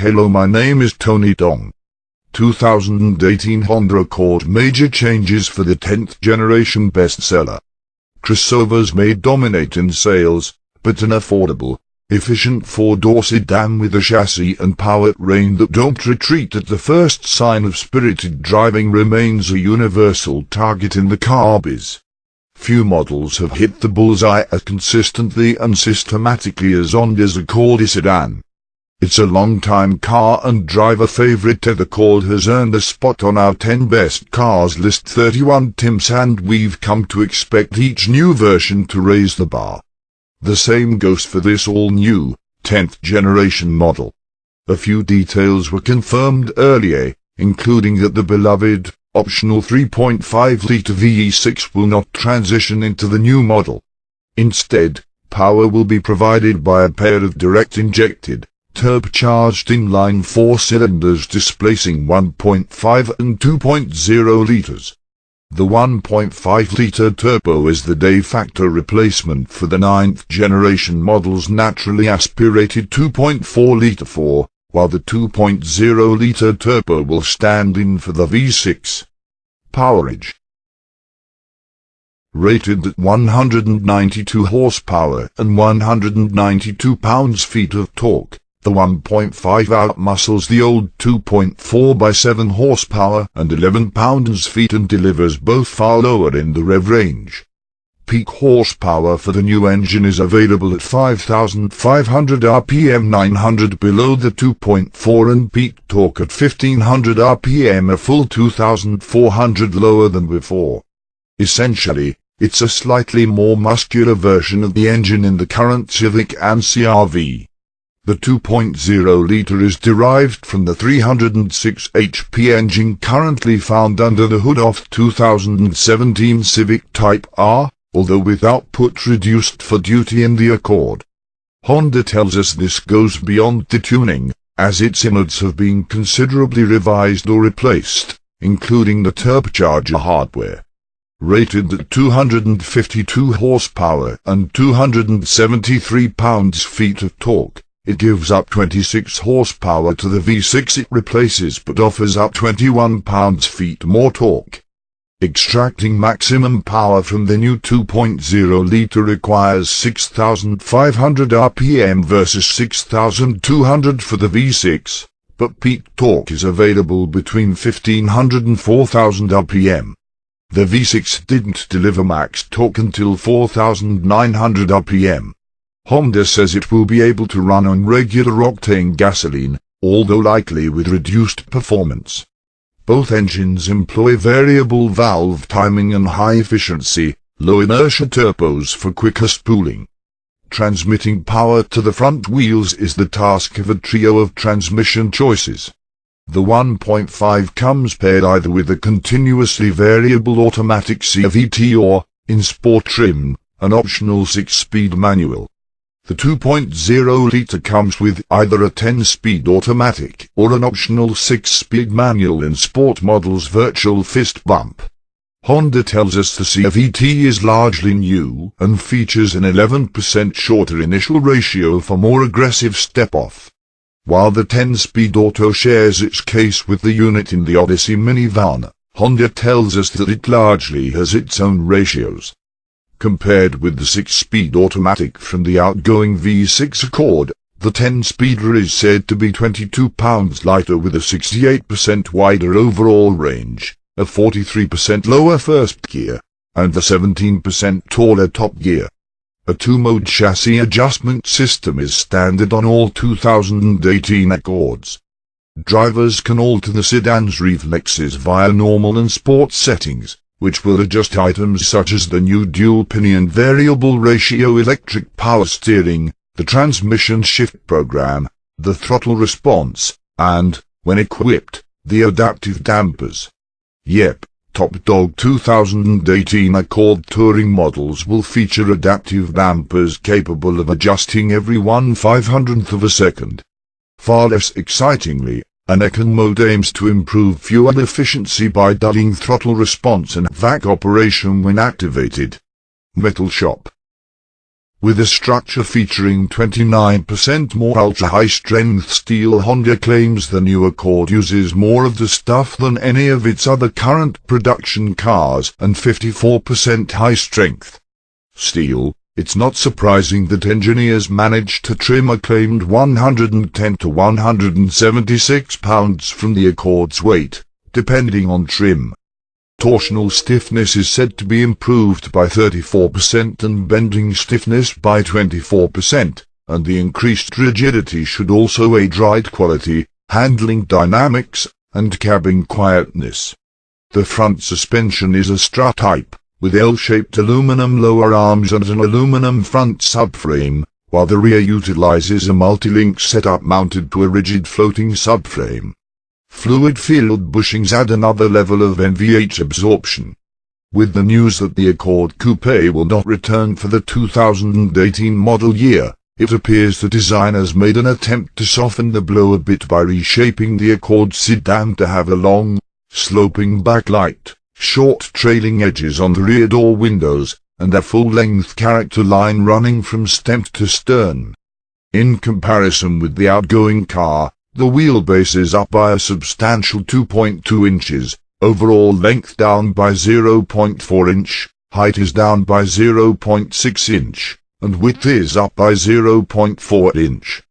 Hello, my name is Tony Dong. 2018 Honda Accord major changes for the 10th generation bestseller. Crossovers may dominate in sales, but an affordable, efficient four-door sedan with a chassis and powertrain that don't retreat at the first sign of spirited driving remains a universal target in the car biz. Few models have hit the bullseye as consistently and systematically as Honda's Accord sedan. It's a long-time car and driver favorite. The Accord has earned a spot on our 10 best cars list 31 Tims, and we've come to expect each new version to raise the bar. The same goes for this all-new, 10th generation model. A few details were confirmed earlier, including that the beloved, optional 3.5-litre VE6 will not transition into the new model. Instead, power will be provided by a pair of direct-injected, turbocharged inline-4 cylinders displacing 1.5 and 2.0 litres. The 1.5-litre turbo is the de facto replacement for the 9th generation model's naturally aspirated 2.4-litre 4, while the 2.0-litre turbo will stand in for the V6. Powerage. Rated at 192 horsepower and 192 pounds-feet of torque, the 1.5 outmuscles the old 2.4 by 7 horsepower and 11 pounds-feet and delivers both far lower in the rev range. Peak horsepower for the new engine is available at 5,500 rpm 900 below the 2.4 and peak torque at 1,500 rpm a full 2,400 lower than before. Essentially, it's a slightly more muscular version of the engine in the current Civic and CR-V. The 2.0-litre is derived from the 306 HP engine currently found under the hood of 2017 Civic Type R, although with output reduced for duty in the Accord. Honda tells us this goes beyond the tuning, as its innards have been considerably revised or replaced, including the turbocharger hardware. Rated at 252 horsepower and 273 pounds-feet of torque, it gives up 26 horsepower to the V6 it replaces but offers up 21 pounds-feet more torque. Extracting maximum power from the new 2.0-litre requires 6,500 rpm versus 6,200 for the V6, but peak torque is available between 1,500 and 4,000 rpm. The V6 didn't deliver max torque until 4,900 rpm. Honda says it will be able to run on regular octane gasoline, although likely with reduced performance. Both engines employ variable valve timing and high-efficiency, low-inertia turbos for quicker spooling. Transmitting power to the front wheels is the task of a trio of transmission choices. The 1.5 comes paired either with a continuously variable automatic CVT or, in sport trim, an optional 6-speed manual. The 2.0-litre comes with either a 10-speed automatic or an optional 6-speed manual in sport models virtual fist bump. Honda tells us the CVT is largely new and features an 11% shorter initial ratio for more aggressive step-off, while the 10-speed auto shares its case with the unit in the Odyssey minivan. Honda tells us that it largely has its own ratios. Compared with the 6-speed automatic from the outgoing V6 Accord, the 10-speeder is said to be 22 pounds lighter with a 68% wider overall range, a 43% lower first gear, and a 17% taller top gear. A two-mode chassis adjustment system is standard on all 2018 Accords. Drivers can alter the sedan's reflexes via normal and sport settings, which will adjust items such as the new dual-pinion variable ratio electric power steering, the transmission shift program, the throttle response, and, when equipped, the adaptive dampers. Yep, top dog 2018 Accord touring models will feature adaptive dampers capable of adjusting every 1/500th of a second. Far less excitingly, an Eco mode aims to improve fuel efficiency by dulling throttle response and vac operation when activated. Metal Shop. With a structure featuring 29% more ultra-high-strength steel, Honda claims the new Accord uses more of the stuff than any of its other current production cars and 54% high-strength steel. It's not surprising that engineers managed to trim a claimed 110 to 176 pounds from the Accord's weight, depending on trim. Torsional stiffness is said to be improved by 34% and bending stiffness by 24%, and the increased rigidity should also aid ride quality, handling dynamics, and cabin quietness. The front suspension is a strut type, with L-shaped aluminum lower arms and an aluminum front subframe, while the rear utilizes a multi-link setup mounted to a rigid floating subframe. Fluid-filled bushings add another level of NVH absorption. With the news that the Accord Coupe will not return for the 2018 model year, it appears the designers made an attempt to soften the blow a bit by reshaping the Accord sedan to have a long, sloping backlight, short trailing edges on the rear door windows, and a full-length character line running from stem to stern. In comparison with the outgoing car, the wheelbase is up by a substantial 2.2 inches, overall length down by 0.4 inch, height is down by 0.6 inch, and width is up by 0.4 inch.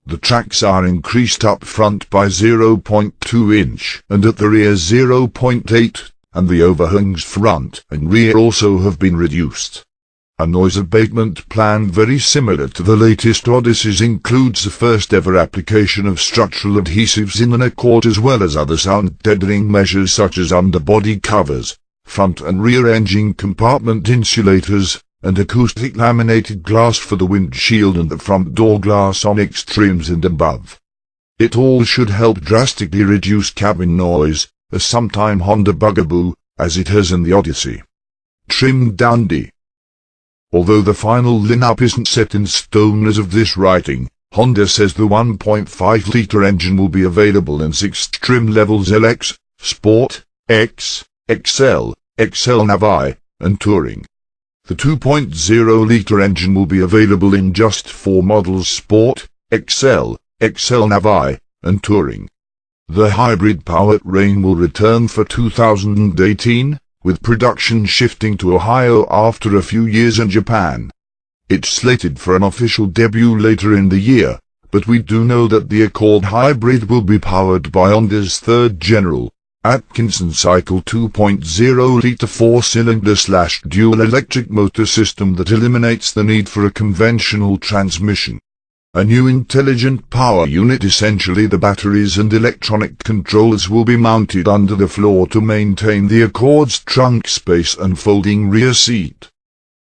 The tracks are increased up front by 0.2 inch and at the rear 0.8, and the overhangs front and rear also have been reduced. A noise abatement plan very similar to the latest Odysseys includes the first ever application of structural adhesives in an Accord, as well as other sound deadening measures such as underbody covers, front and rear engine compartment insulators, and acoustic laminated glass for the windshield and the front door glass on extremes and above. It all should help drastically reduce cabin noise, a sometime Honda bugaboo, as it has in the Odyssey. Trim dandy. Although the final lineup isn't set in stone as of this writing, Honda says the 1.5-litre engine will be available in 6 trim levels: LX, Sport, X, XL, XL Navi, and Touring. The 2.0-litre engine will be available in just 4 models: Sport, XL, XL Navi, and Touring. The hybrid powertrain will return for 2018, with production shifting to Ohio after a few years in Japan. It's slated for an official debut later in the year, but we do know that the Accord Hybrid will be powered by Honda's third General Atkinson cycle 2.0-litre 4-cylinder/dual electric motor system that eliminates the need for a conventional transmission. A new intelligent power unit, essentially the batteries and electronic controls, will be mounted under the floor to maintain the Accord's trunk space and folding rear seat.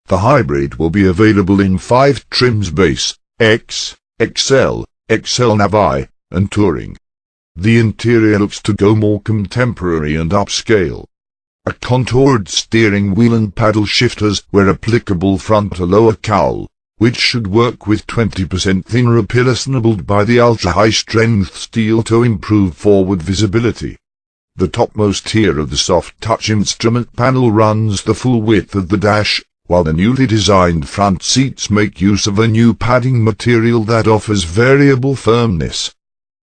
The hybrid will be available in 5 trims: Base, X, XL, XL Navi, and Touring. The interior looks to go more contemporary and upscale. A contoured steering wheel and paddle shifters where applicable front a lower cowl, which should work with 20% thinner pillars enabled by the ultra-high-strength steel to improve forward visibility. The topmost tier of the soft-touch instrument panel runs the full width of the dash, while the newly designed front seats make use of a new padding material that offers variable firmness.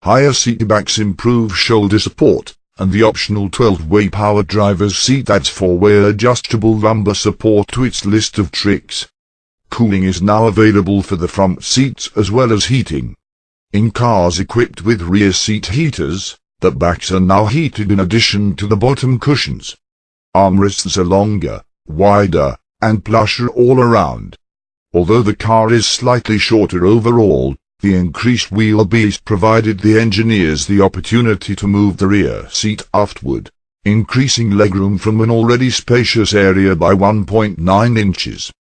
Higher seatbacks improve shoulder support, and the optional 12-way power driver's seat adds 4-way adjustable lumbar support to its list of tricks. Cooling is now available for the front seats as well as heating. In cars equipped with rear seat heaters, the backs are now heated in addition to the bottom cushions. Armrests are longer, wider, and plusher all around. Although the car is slightly shorter overall, the increased wheelbase provided the engineers the opportunity to move the rear seat aftward, increasing legroom from an already spacious area by 1.9 inches.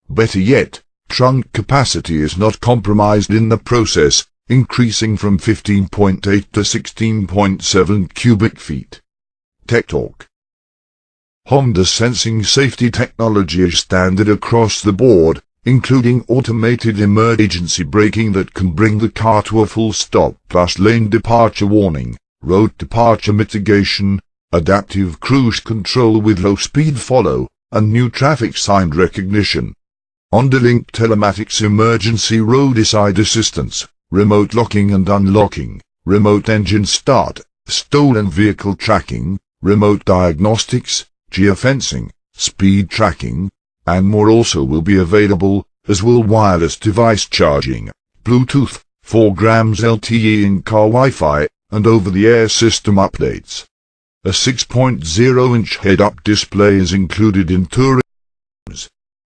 Better yet, trunk capacity is not compromised in the process, increasing from 15.8 to 16.7 cubic feet. Tech Talk. Honda's sensing safety technology is standard across the board, including automated emergency braking that can bring the car to a full stop, plus lane departure warning, road departure mitigation, adaptive cruise control with low-speed follow, and new traffic sign recognition. Honda Link Telematics Emergency Roadside Assistance, Remote Locking and Unlocking, Remote Engine Start, Stolen Vehicle Tracking, Remote Diagnostics, Geofencing, Speed Tracking, and more also will be available, as will wireless device charging, Bluetooth, 4 grams LTE in-car Wi-Fi, and over-the-air system updates. A 6.0-inch head-up display is included in touring.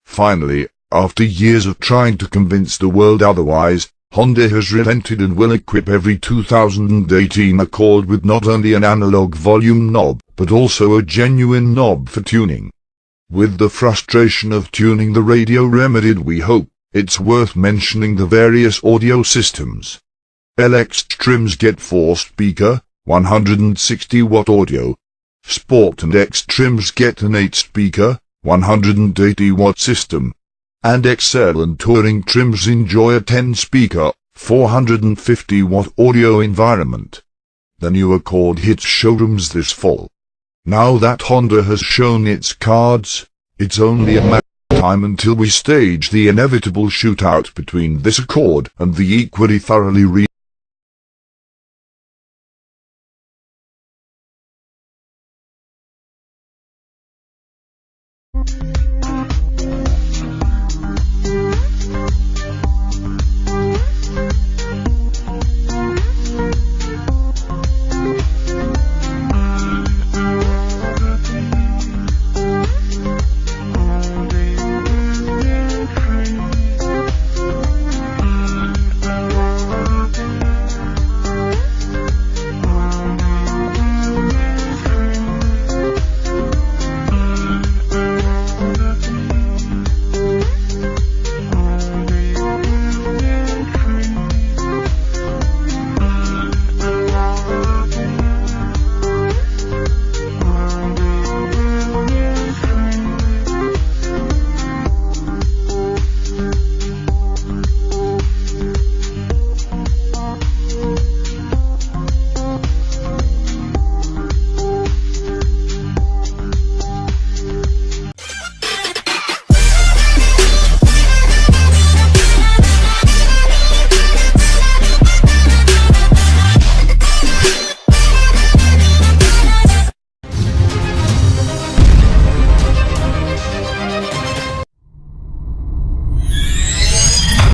Finally, after years of trying to convince the world otherwise, Honda has relented and will equip every 2018 Accord with not only an analog volume knob, but also a genuine knob for tuning. With the frustration of tuning the radio remedied, we hope it's worth mentioning the various audio systems. LX trims get 4-speaker, 160-watt audio. Sport and X trims get an 8-speaker, 180-watt system. And XL and Touring trims enjoy a 10-speaker, 450-watt audio environment. The new Accord hits showrooms this fall. Now that Honda has shown its cards, it's only a matter of time until we stage the inevitable shootout between this Accord and the equally thoroughly